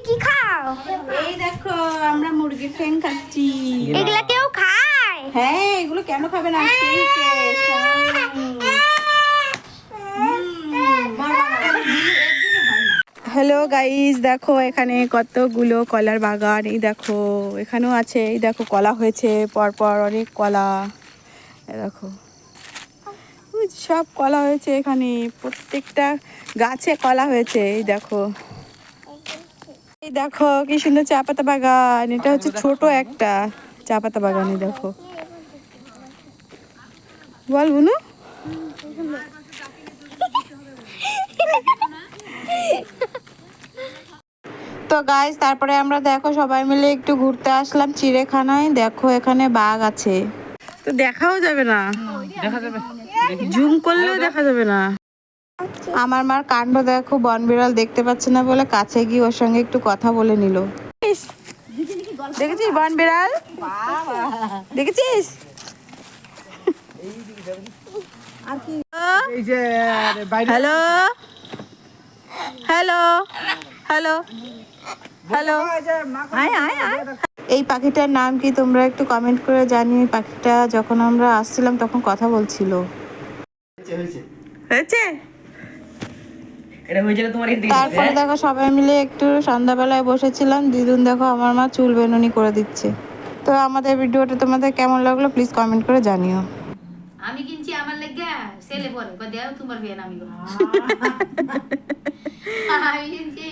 কি খাও? এই দেখো আমরা মুরগির ঠ্যাং খাচ্ছি। এগুলা কেউ খায়? হ্যাঁ, এগুলো কেন খাবে না? সেই টেস্ট। হ্যালো গাইস, দেখো এখানে কতগুলো কলার বাগান। এই দেখো এখানেও আছে। এই দেখো কলা হয়েছে পরপর অনেক কলা। এই দেখো সব কলা হয়েছে এখানে, প্রত্যেকটা গাছে কলা হয়েছে। এই দেখো, এই দেখো কি সুন্দর চা পাতা বাগান। এটা হচ্ছে ছোট একটা চা পাতা বাগান। এই দেখো, বল বুনু। তো গাইস, তারপরে আমরা দেখো সবাই মিলে একটু ঘুরতে আসলাম চিড়িয়াখানায়। দেখো এখানে বাঘ আছে, তো দেখাও যাবে না, দেখা যাবে। জুম করলেও দেখা যাবে না। আমার মার কাণ্ড দেখো, বন বিড়াল দেখতে পাচ্ছে না বলে কাছে গিয়ে ওর সঙ্গে একটু কথা বলে নিল। দেখেছিস বন বিড়াল? দেখেছিস? হ্যালো হ্যালো হ্যালো হ্যালো, এই পাখিটার নাম কি তোমরা একটু কমেন্ট করে জানিও। এই পাখিটা যখন আমরা আসছিলাম তখন কথা বলছিল। হয়েছে? তারপরে দেখো সবাই মিলে একটু সন্ধ্যাবেলায় বসেছিলাম। দিদুন দেখো আমার মা চুল বেনুনি করে দিচ্ছে। তো আমাদের ভিডিওটা তোমাদের কেমন লাগলো প্লিজ কমেন্ট করে জানিও। আমি কিনছি আমার লেগে ছেলে পরে দেও তোমার বিয়ে নামি আমি কিনছি